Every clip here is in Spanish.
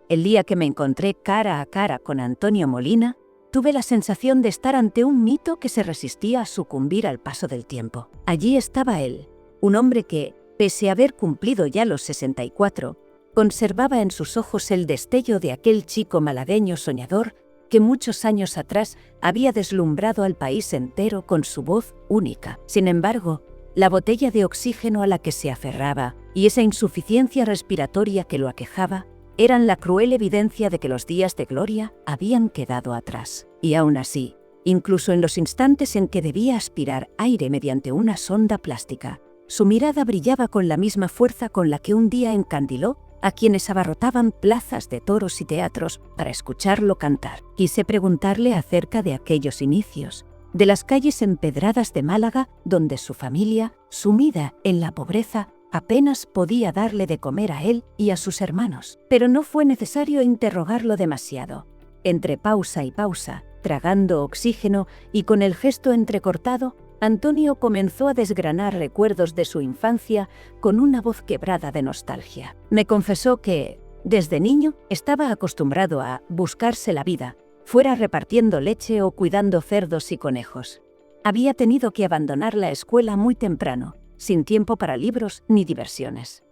El día que me encontré cara a cara con Antonio Molina, tuve la sensación de estar ante un mito que se resistía a sucumbir al paso del tiempo. Allí estaba él, un hombre que, pese a haber cumplido ya los 64, conservaba en sus ojos el destello de aquel chico malagueño soñador que muchos años atrás había deslumbrado al país entero con su voz única. Sin embargo, la botella de oxígeno a la que se aferraba y esa insuficiencia respiratoria que lo aquejaba eran la cruel evidencia de que los días de gloria habían quedado atrás. Y aún así, incluso en los instantes en que debía aspirar aire mediante una sonda plástica, su mirada brillaba con la misma fuerza con la que un día encandiló a quienes abarrotaban plazas de toros y teatros para escucharlo cantar. Quise preguntarle acerca de aquellos inicios, de las calles empedradas de Málaga, donde su familia, sumida en la pobreza, apenas podía darle de comer a él y a sus hermanos. Pero no fue necesario interrogarlo demasiado. Entre pausa y pausa, tragando oxígeno y con el gesto entrecortado, Antonio comenzó a desgranar recuerdos de su infancia con una voz quebrada de nostalgia. Me confesó que, desde niño, estaba acostumbrado a buscarse la vida, fuera repartiendo leche o cuidando cerdos y conejos. Había tenido que abandonar la escuela muy temprano, sin tiempo para libros ni diversiones.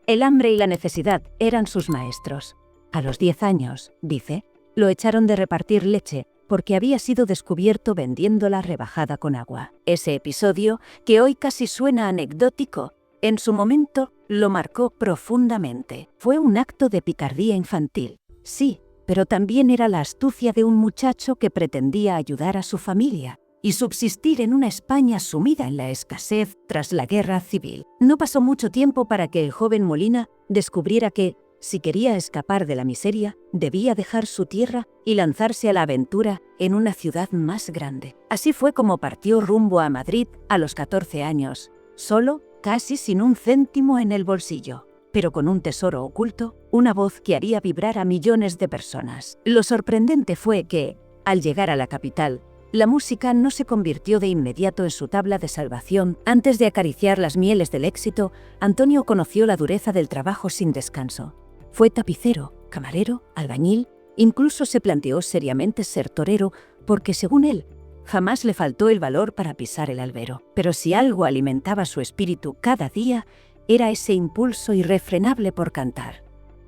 El hambre y la necesidad eran sus maestros. A los 10 años, dice, lo echaron de repartir leche porque había sido descubierto vendiéndola rebajada con agua. Ese episodio, que hoy casi suena anecdótico, en su momento lo marcó profundamente. Fue un acto de picardía infantil, sí, pero también era la astucia de un muchacho que pretendía ayudar a su familia y subsistir en una España sumida en la escasez tras la guerra civil. No pasó mucho tiempo para que el joven Molina descubriera que, si quería escapar de la miseria, debía dejar su tierra y lanzarse a la aventura en una ciudad más grande. Así fue como partió rumbo a Madrid a los 14 años, solo, casi sin un céntimo en el bolsillo, pero con un tesoro oculto, una voz que haría vibrar a millones de personas. Lo sorprendente fue que, al llegar a la capital, la música no se convirtió de inmediato en su tabla de salvación. Antes de acariciar las mieles del éxito, Antonio conoció la dureza del trabajo sin descanso. Fue tapicero, camarero, albañil, incluso se planteó seriamente ser torero porque, según él, jamás le faltó el valor para pisar el albero. Pero si algo alimentaba su espíritu cada día, era ese impulso irrefrenable por cantar.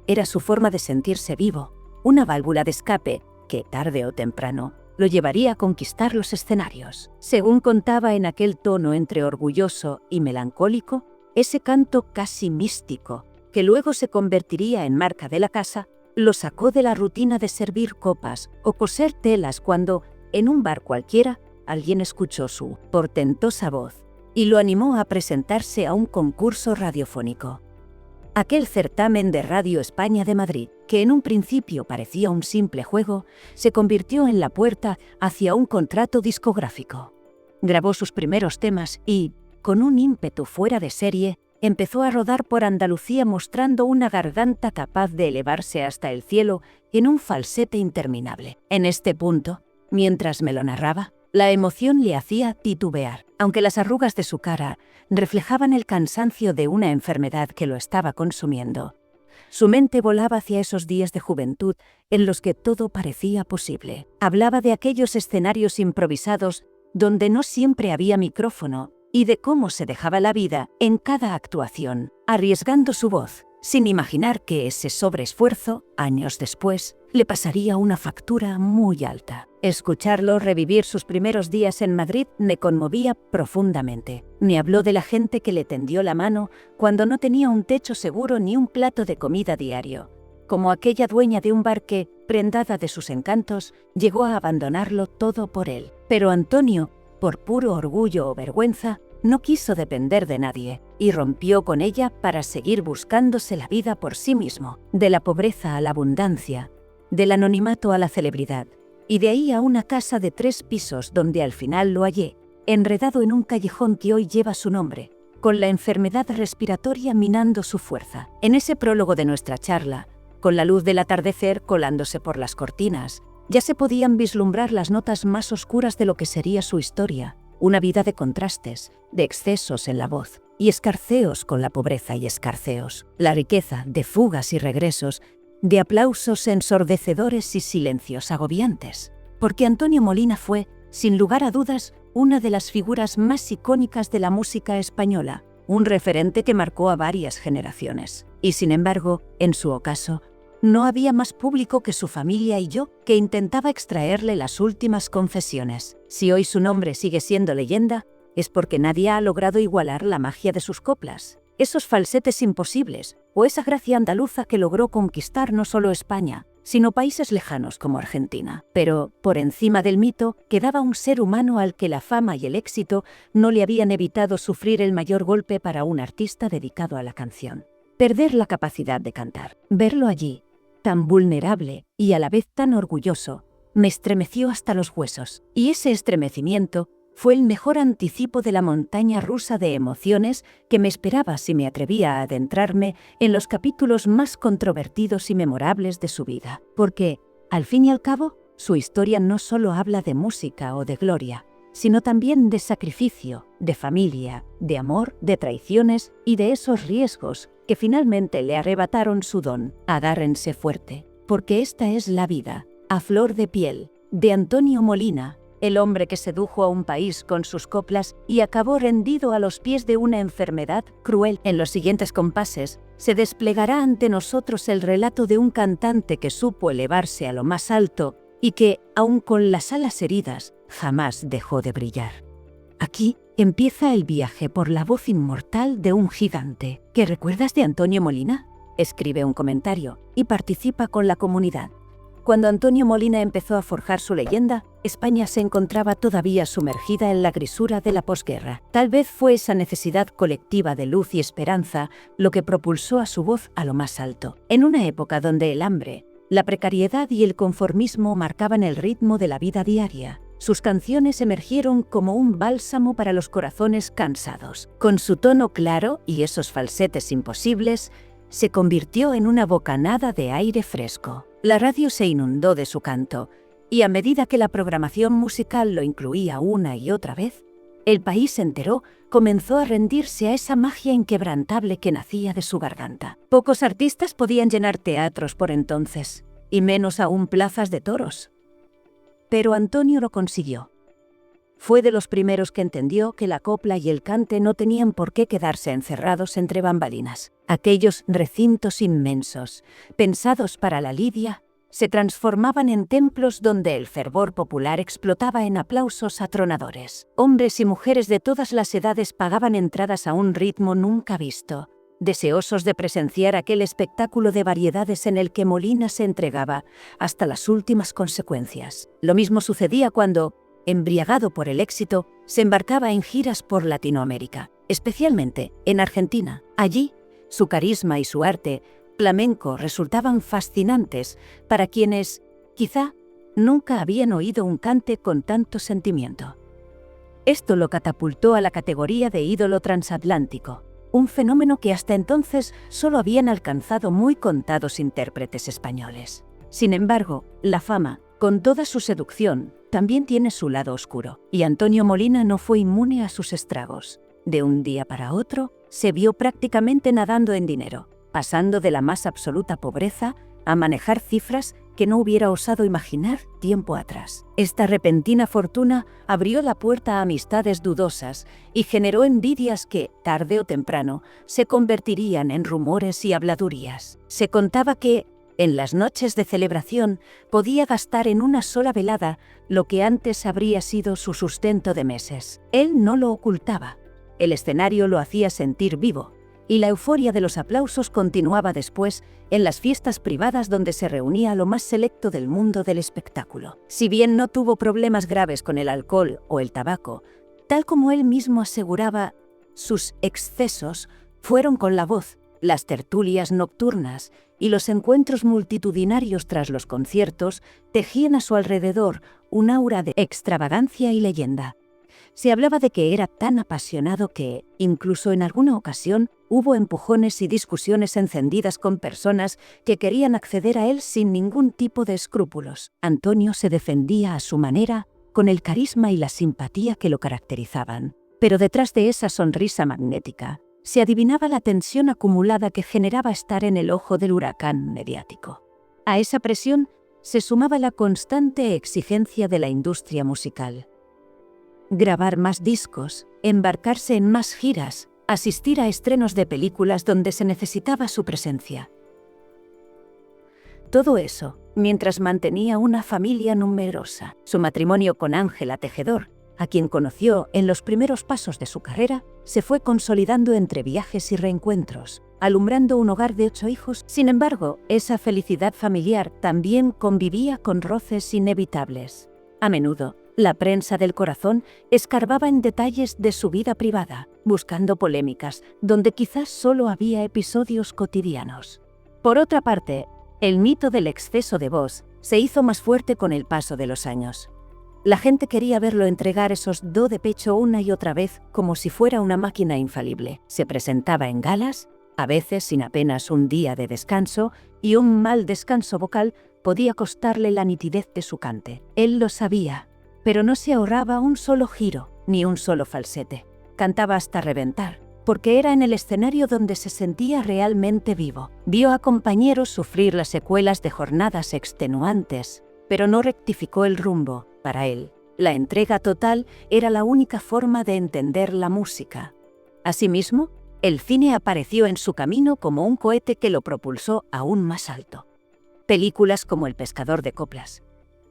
Era su forma de sentirse vivo, una válvula de escape que, tarde o temprano, lo llevaría a conquistar los escenarios. Según contaba en aquel tono entre orgulloso y melancólico, ese canto casi místico, que luego se convertiría en marca de la casa, lo sacó de la rutina de servir copas o coser telas cuando, en un bar cualquiera, alguien escuchó su portentosa voz y lo animó a presentarse a un concurso radiofónico. Aquel certamen de Radio España de Madrid, que en un principio parecía un simple juego, se convirtió en la puerta hacia un contrato discográfico. Grabó sus primeros temas y, con un ímpetu fuera de serie, empezó a rodar por Andalucía mostrando una garganta capaz de elevarse hasta el cielo en un falsete interminable. En este punto, mientras me lo narraba, la emoción le hacía titubear, aunque las arrugas de su cara reflejaban el cansancio de una enfermedad que lo estaba consumiendo. Su mente volaba hacia esos días de juventud en los que todo parecía posible. Hablaba de aquellos escenarios improvisados donde no siempre había micrófono y de cómo se dejaba la vida en cada actuación, arriesgando su voz, sin imaginar que ese sobreesfuerzo, años después, le pasaría una factura muy alta. Escucharlo revivir sus primeros días en Madrid me conmovía profundamente. Me habló de la gente que le tendió la mano cuando no tenía un techo seguro ni un plato de comida diario, como aquella dueña de un bar que, prendada de sus encantos, llegó a abandonarlo todo por él. Pero Antonio, por puro orgullo o vergüenza, no quiso depender de nadie y rompió con ella para seguir buscándose la vida por sí mismo, de la pobreza a la abundancia, del anonimato a la celebridad, y de ahí a una casa de 3 pisos donde al final lo hallé, enredado en un callejón que hoy lleva su nombre, con la enfermedad respiratoria minando su fuerza. En ese prólogo de nuestra charla, con la luz del atardecer colándose por las cortinas, ya se podían vislumbrar las notas más oscuras de lo que sería su historia, una vida de contrastes, de excesos en la voz, y escarceos con la pobreza y escarceos, la riqueza de fugas y regresos, de aplausos ensordecedores y silencios agobiantes. Porque Antonio Molina fue, sin lugar a dudas, una de las figuras más icónicas de la música española, un referente que marcó a varias generaciones. Y sin embargo, en su ocaso, no había más público que su familia y yo que intentaba extraerle las últimas confesiones. Si hoy su nombre sigue siendo leyenda, es porque nadie ha logrado igualar la magia de sus coplas, esos falsetes imposibles, o esa gracia andaluza que logró conquistar no solo España, sino países lejanos como Argentina. Pero, por encima del mito, quedaba un ser humano al que la fama y el éxito no le habían evitado sufrir el mayor golpe para un artista dedicado a la canción: perder la capacidad de cantar. Verlo allí, tan vulnerable y a la vez tan orgulloso, me estremeció hasta los huesos. Y ese estremecimiento fue el mejor anticipo de la montaña rusa de emociones que me esperaba si me atrevía a adentrarme en los capítulos más controvertidos y memorables de su vida. Porque, al fin y al cabo, su historia no solo habla de música o de gloria, sino también de sacrificio, de familia, de amor, de traiciones y de esos riesgos que finalmente le arrebataron su don. Agárrense fuerte, porque esta es la vida, a flor de piel, de Antonio Molina, el hombre que sedujo a un país con sus coplas y acabó rendido a los pies de una enfermedad cruel. En los siguientes compases, se desplegará ante nosotros el relato de un cantante que supo elevarse a lo más alto y que, aun con las alas heridas, jamás dejó de brillar. Aquí empieza el viaje por la voz inmortal de un gigante. ¿Qué recuerdas de Antonio Molina? Escribe un comentario y participa con la comunidad. Cuando Antonio Molina empezó a forjar su leyenda, España se encontraba todavía sumergida en la grisura de la posguerra. Tal vez fue esa necesidad colectiva de luz y esperanza lo que propulsó a su voz a lo más alto. En una época donde el hambre, la precariedad y el conformismo marcaban el ritmo de la vida diaria, sus canciones emergieron como un bálsamo para los corazones cansados. Con su tono claro y esos falsetes imposibles, se convirtió en una bocanada de aire fresco. La radio se inundó de su canto, y a medida que la programación musical lo incluía una y otra vez, el país entero comenzó a rendirse a esa magia inquebrantable que nacía de su garganta. Pocos artistas podían llenar teatros por entonces, y menos aún plazas de toros. Pero Antonio lo consiguió. Fue de los primeros que entendió que la copla y el cante no tenían por qué quedarse encerrados entre bambalinas. Aquellos recintos inmensos, pensados para la lidia, se transformaban en templos donde el fervor popular explotaba en aplausos atronadores. Hombres y mujeres de todas las edades pagaban entradas a un ritmo nunca visto, deseosos de presenciar aquel espectáculo de variedades en el que Molina se entregaba hasta las últimas consecuencias. Lo mismo sucedía cuando, embriagado por el éxito, se embarcaba en giras por Latinoamérica, especialmente en Argentina. Allí, su carisma y su arte flamenco resultaban fascinantes para quienes, quizá, nunca habían oído un cante con tanto sentimiento. Esto lo catapultó a la categoría de ídolo transatlántico, un fenómeno que hasta entonces solo habían alcanzado muy contados intérpretes españoles. Sin embargo, la fama, con toda su seducción, también tiene su lado oscuro, y Antonio Molina no fue inmune a sus estragos. De un día para otro, se vio prácticamente nadando en dinero, pasando de la más absoluta pobreza a manejar cifras que no hubiera osado imaginar tiempo atrás. Esta repentina fortuna abrió la puerta a amistades dudosas y generó envidias que, tarde o temprano, se convertirían en rumores y habladurías. Se contaba que, en las noches de celebración, podía gastar en una sola velada lo que antes habría sido su sustento de meses. Él no lo ocultaba. El escenario lo hacía sentir vivo, y la euforia de los aplausos continuaba después en las fiestas privadas donde se reunía lo más selecto del mundo del espectáculo. Si bien no tuvo problemas graves con el alcohol o el tabaco, tal como él mismo aseguraba, sus excesos fueron con la voz, las tertulias nocturnas y los encuentros multitudinarios tras los conciertos tejían a su alrededor un aura de extravagancia y leyenda. Se hablaba de que era tan apasionado que, incluso en alguna ocasión, hubo empujones y discusiones encendidas con personas que querían acceder a él sin ningún tipo de escrúpulos. Antonio se defendía a su manera, con el carisma y la simpatía que lo caracterizaban. Pero detrás de esa sonrisa magnética, se adivinaba la tensión acumulada que generaba estar en el ojo del huracán mediático. A esa presión se sumaba la constante exigencia de la industria musical. Grabar más discos, embarcarse en más giras, asistir a estrenos de películas donde se necesitaba su presencia. Todo eso, mientras mantenía una familia numerosa. Su matrimonio con Ángela Tejedor, a quien conoció en los primeros pasos de su carrera, se fue consolidando entre viajes y reencuentros, alumbrando un hogar de 8 hijos. Sin embargo, esa felicidad familiar también convivía con roces inevitables. A menudo, la prensa del corazón escarbaba en detalles de su vida privada, buscando polémicas donde quizás solo había episodios cotidianos. Por otra parte, el mito del exceso de voz se hizo más fuerte con el paso de los años. La gente quería verlo entregar esos do de pecho una y otra vez como si fuera una máquina infalible. Se presentaba en galas, a veces sin apenas un día de descanso, y un mal descanso vocal podía costarle la nitidez de su cante. Él lo sabía, pero no se ahorraba un solo giro, ni un solo falsete. Cantaba hasta reventar, porque era en el escenario donde se sentía realmente vivo. Vio a compañeros sufrir las secuelas de jornadas extenuantes, pero no rectificó el rumbo. Para él, la entrega total era la única forma de entender la música. Asimismo, el cine apareció en su camino como un cohete que lo propulsó aún más alto. Películas como El pescador de coplas,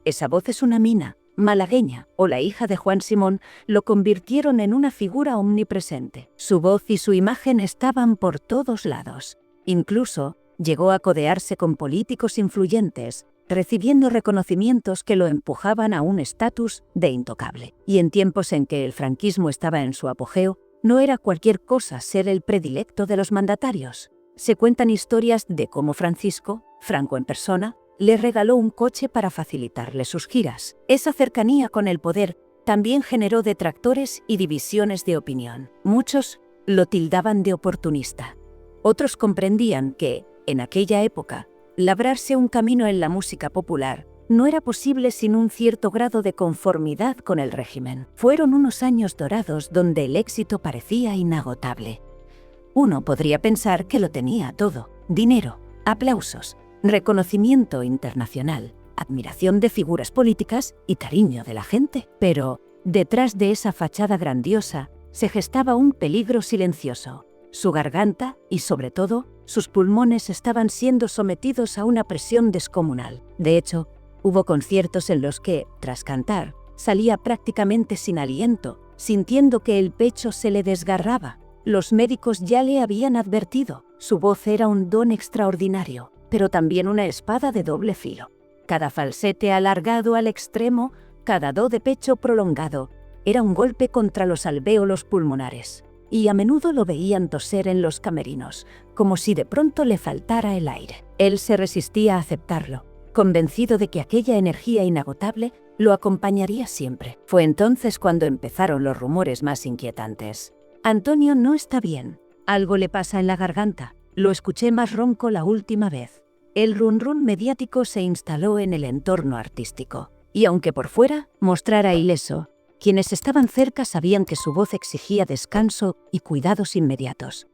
Esa voz es una mina, malagueña, o La hija de Juan Simón lo convirtieron en una figura omnipresente. Su voz y su imagen estaban por todos lados. Incluso llegó a codearse con políticos influyentes, recibiendo reconocimientos que lo empujaban a un estatus de intocable. Y en tiempos en que el franquismo estaba en su apogeo, no era cualquier cosa ser el predilecto de los mandatarios. Se cuentan historias de cómo Franco en persona, le regaló un coche para facilitarle sus giras. Esa cercanía con el poder también generó detractores y divisiones de opinión. Muchos lo tildaban de oportunista. Otros comprendían que, en aquella época, labrarse un camino en la música popular no era posible sin un cierto grado de conformidad con el régimen. Fueron unos años dorados donde el éxito parecía inagotable. Uno podría pensar que lo tenía todo: dinero, aplausos, reconocimiento internacional, admiración de figuras políticas y cariño de la gente. Pero, detrás de esa fachada grandiosa, se gestaba un peligro silencioso. Su garganta y, sobre todo, sus pulmones estaban siendo sometidos a una presión descomunal. De hecho, hubo conciertos en los que, tras cantar, salía prácticamente sin aliento, sintiendo que el pecho se le desgarraba. Los médicos ya le habían advertido, su voz era un don extraordinario, pero también una espada de doble filo. Cada falsete alargado al extremo, cada do de pecho prolongado, era un golpe contra los alvéolos pulmonares. Y a menudo lo veían toser en los camerinos, como si de pronto le faltara el aire. Él se resistía a aceptarlo, convencido de que aquella energía inagotable lo acompañaría siempre. Fue entonces cuando empezaron los rumores más inquietantes. Antonio no está bien, algo le pasa en la garganta, lo escuché más ronco la última vez. El run-run mediático se instaló en el entorno artístico, y aunque por fuera mostrara ileso, quienes estaban cerca sabían que su voz exigía descanso y cuidados inmediatos.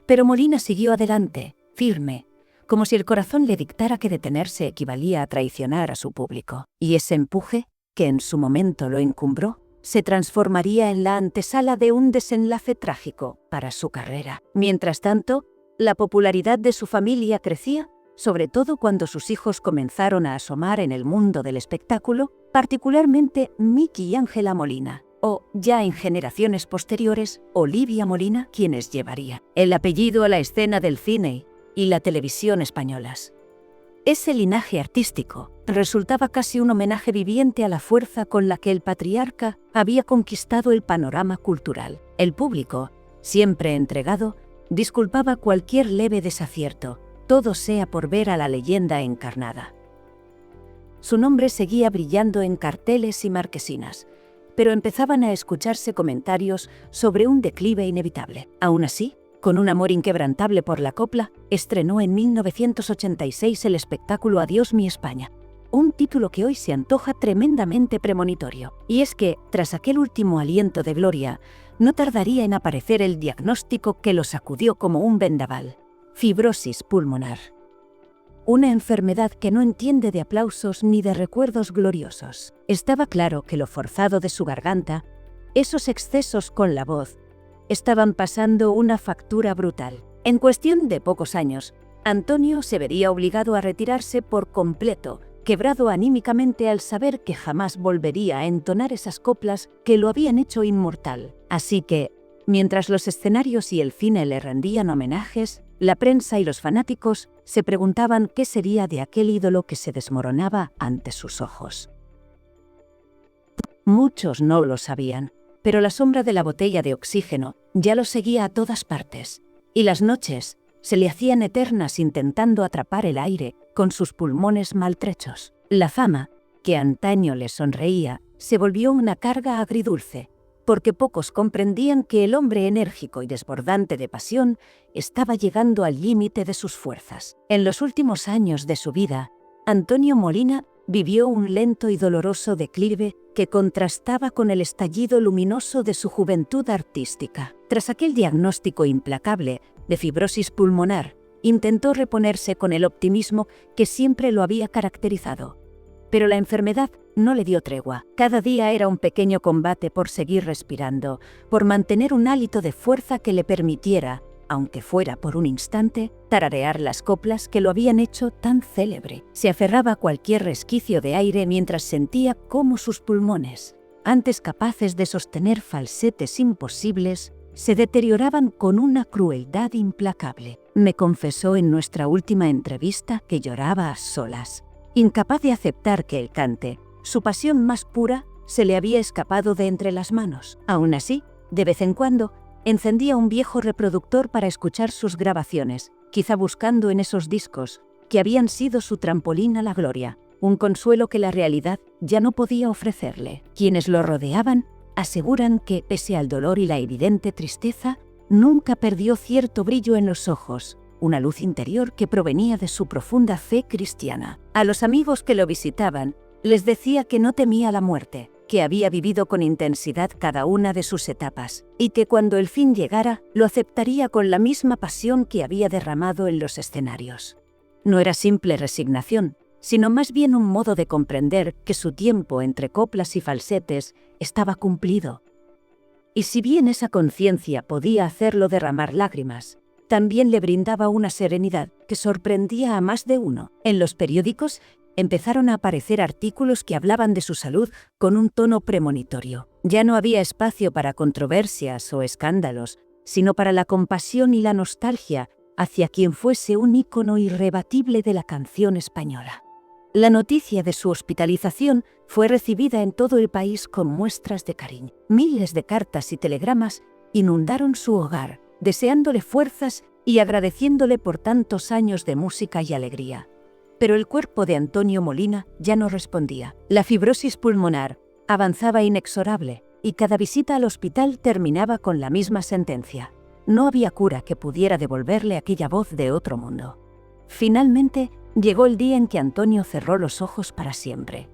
Pero Molina siguió adelante, firme, como si el corazón le dictara que detenerse equivalía a traicionar a su público. Y ese empuje, que en su momento lo encumbró, se transformaría en la antesala de un desenlace trágico para su carrera. Mientras tanto, la popularidad de su familia crecía, sobre todo cuando sus hijos comenzaron a asomar en el mundo del espectáculo, particularmente Miki y Ángela Molina, o, ya en generaciones posteriores, Olivia Molina, quienes llevarían el apellido a la escena del cine y la televisión españolas. Ese linaje artístico resultaba casi un homenaje viviente a la fuerza con la que el patriarca había conquistado el panorama cultural. El público, siempre entregado, disculpaba cualquier leve desacierto, todo sea por ver a la leyenda encarnada. Su nombre seguía brillando en carteles y marquesinas, pero empezaban a escucharse comentarios sobre un declive inevitable. Aún así, con un amor inquebrantable por la copla, estrenó en 1986 el espectáculo Adiós mi España. un título que hoy se antoja tremendamente premonitorio. Y es que, tras aquel último aliento de gloria, no tardaría en aparecer el diagnóstico que lo sacudió como un vendaval: fibrosis pulmonar. Una enfermedad que no entiende de aplausos ni de recuerdos gloriosos. Estaba claro que lo forzado de su garganta, esos excesos con la voz, estaban pasando una factura brutal. En cuestión de pocos años, Antonio se vería obligado a retirarse por completo, quebrado anímicamente al saber que jamás volvería a entonar esas coplas que lo habían hecho inmortal. Así que, mientras los escenarios y el cine le rendían homenajes, la prensa y los fanáticos se preguntaban qué sería de aquel ídolo que se desmoronaba ante sus ojos. Muchos no lo sabían, pero la sombra de la botella de oxígeno ya lo seguía a todas partes, y las noches se le hacían eternas intentando atrapar el aire con sus pulmones maltrechos. La fama, que antaño le sonreía, se volvió una carga agridulce, porque pocos comprendían que el hombre enérgico y desbordante de pasión estaba llegando al límite de sus fuerzas. En los últimos años de su vida, Antonio Molina vivió un lento y doloroso declive que contrastaba con el estallido luminoso de su juventud artística. Tras aquel diagnóstico implacable de fibrosis pulmonar, intentó reponerse con el optimismo que siempre lo había caracterizado. Pero la enfermedad no le dio tregua. Cada día era un pequeño combate por seguir respirando, por mantener un hálito de fuerza que le permitiera, aunque fuera por un instante, tararear las coplas que lo habían hecho tan célebre. Se aferraba a cualquier resquicio de aire mientras sentía cómo sus pulmones, antes capaces de sostener falsetes imposibles, se deterioraban con una crueldad implacable. Me confesó en nuestra última entrevista que lloraba a solas, incapaz de aceptar que el cante, su pasión más pura, se le había escapado de entre las manos. Aún así, de vez en cuando, encendía un viejo reproductor para escuchar sus grabaciones, quizá buscando en esos discos, que habían sido su trampolín a la gloria, un consuelo que la realidad ya no podía ofrecerle. Quienes lo rodeaban aseguran que, pese al dolor y la evidente tristeza, nunca perdió cierto brillo en los ojos, una luz interior que provenía de su profunda fe cristiana. A los amigos que lo visitaban, les decía que no temía la muerte, que había vivido con intensidad cada una de sus etapas, y que cuando el fin llegara, lo aceptaría con la misma pasión que había derramado en los escenarios. No era simple resignación, sino más bien un modo de comprender que su tiempo entre coplas y falsetes estaba cumplido. Y si bien esa conciencia podía hacerlo derramar lágrimas, también le brindaba una serenidad que sorprendía a más de uno. En los periódicos empezaron a aparecer artículos que hablaban de su salud con un tono premonitorio. Ya no había espacio para controversias o escándalos, sino para la compasión y la nostalgia hacia quien fuese un ícono irrebatible de la canción española. La noticia de su hospitalización fue recibida en todo el país con muestras de cariño. Miles de cartas y telegramas inundaron su hogar, deseándole fuerzas y agradeciéndole por tantos años de música y alegría. Pero el cuerpo de Antonio Molina ya no respondía. La fibrosis pulmonar avanzaba inexorable y cada visita al hospital terminaba con la misma sentencia. No había cura que pudiera devolverle aquella voz de otro mundo. Finalmente, llegó el día en que Antonio cerró los ojos para siempre.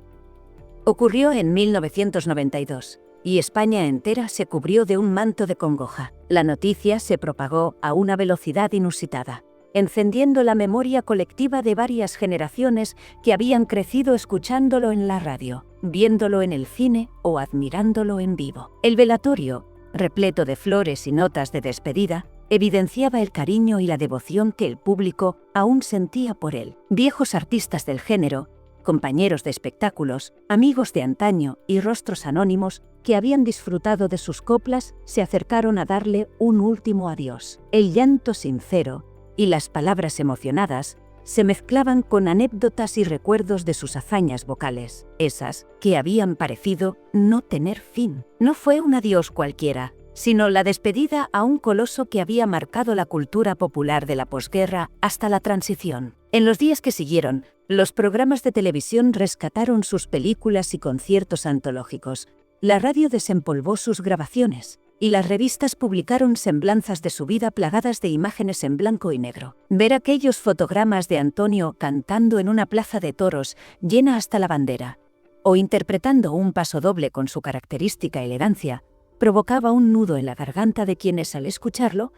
Ocurrió en 1992, y España entera se cubrió de un manto de congoja. La noticia se propagó a una velocidad inusitada, encendiendo la memoria colectiva de varias generaciones que habían crecido escuchándolo en la radio, viéndolo en el cine o admirándolo en vivo. El velatorio, repleto de flores y notas de despedida, evidenciaba el cariño y la devoción que el público aún sentía por él. Viejos artistas del género, compañeros de espectáculos, amigos de antaño y rostros anónimos que habían disfrutado de sus coplas se acercaron a darle un último adiós. El llanto sincero y las palabras emocionadas se mezclaban con anécdotas y recuerdos de sus hazañas vocales, esas que habían parecido no tener fin. No fue un adiós cualquiera, sino la despedida a un coloso que había marcado la cultura popular de la posguerra hasta la transición. En los días que siguieron, los programas de televisión rescataron sus películas y conciertos antológicos. La radio desempolvó sus grabaciones, y las revistas publicaron semblanzas de su vida plagadas de imágenes en blanco y negro. Ver aquellos fotogramas de Antonio cantando en una plaza de toros llena hasta la bandera, o interpretando un pasodoble con su característica elegancia, provocaba un nudo en la garganta de quienes al escucharlo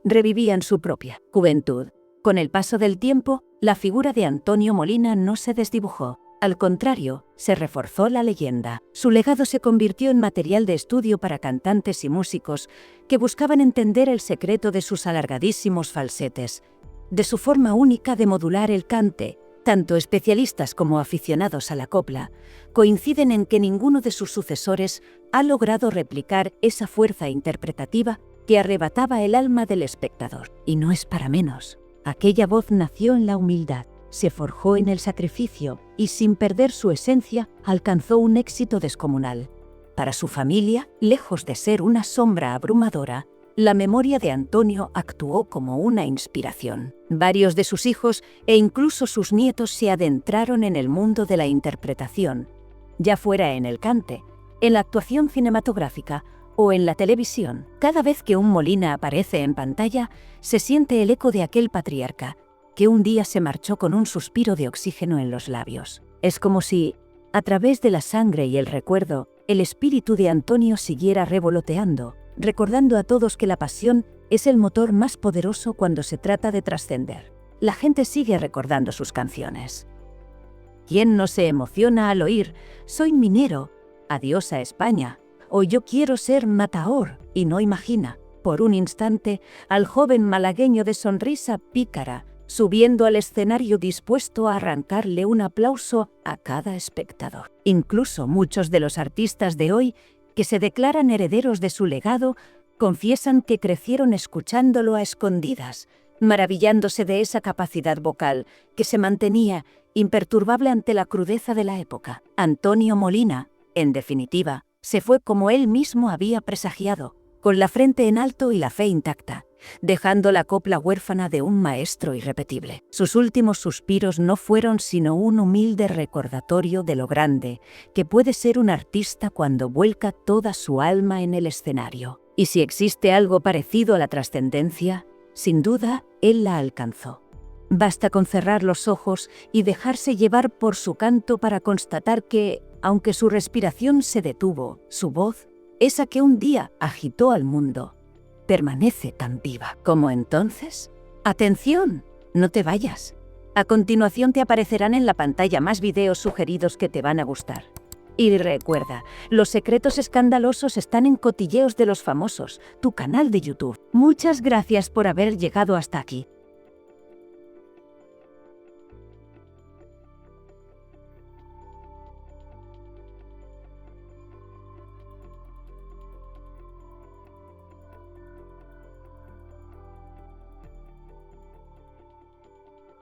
revivían su propia juventud. Con el paso del tiempo, la figura de Antonio Molina no se desdibujó. Al contrario, se reforzó la leyenda. Su legado se convirtió en material de estudio para cantantes y músicos que buscaban entender el secreto de sus alargadísimos falsetes, de su forma única de modular el cante. Tanto especialistas como aficionados a la copla coinciden en que ninguno de sus sucesores ha logrado replicar esa fuerza interpretativa que arrebataba el alma del espectador. Y no es para menos. Aquella voz nació en la humildad, se forjó en el sacrificio y, sin perder su esencia, alcanzó un éxito descomunal. Para su familia, lejos de ser una sombra abrumadora, la memoria de Antonio actuó como una inspiración. Varios de sus hijos e incluso sus nietos se adentraron en el mundo de la interpretación, ya fuera en el cante, en la actuación cinematográfica o en la televisión. Cada vez que un Molina aparece en pantalla, se siente el eco de aquel patriarca, que un día se marchó con un suspiro de oxígeno en los labios. Es como si, a través de la sangre y el recuerdo, el espíritu de Antonio siguiera revoloteando, recordando a todos que la pasión es el motor más poderoso cuando se trata de trascender. La gente sigue recordando sus canciones. ¿Quién no se emociona al oír «Soy minero», «Adiós a España» o «Yo quiero ser mataor» y no imagina, por un instante, al joven malagueño de sonrisa pícara, subiendo al escenario dispuesto a arrancarle un aplauso a cada espectador? Incluso muchos de los artistas de hoy, que se declaran herederos de su legado, confiesan que crecieron escuchándolo a escondidas, maravillándose de esa capacidad vocal que se mantenía imperturbable ante la crudeza de la época. Antonio Molina, en definitiva, se fue como él mismo había presagiado, con la frente en alto y la fe intacta, dejando la copla huérfana de un maestro irrepetible. Sus últimos suspiros no fueron sino un humilde recordatorio de lo grande que puede ser un artista cuando vuelca toda su alma en el escenario. Y si existe algo parecido a la trascendencia, sin duda, él la alcanzó. Basta con cerrar los ojos y dejarse llevar por su canto para constatar que, aunque su respiración se detuvo, su voz, esa que un día agitó al mundo, permanece tan viva como entonces. ¡Atención! No te vayas. A continuación te aparecerán en la pantalla más videos sugeridos que te van a gustar. Y recuerda, los secretos escandalosos están en Cotilleos de los Famosos, tu canal de YouTube. Muchas gracias por haber llegado hasta aquí.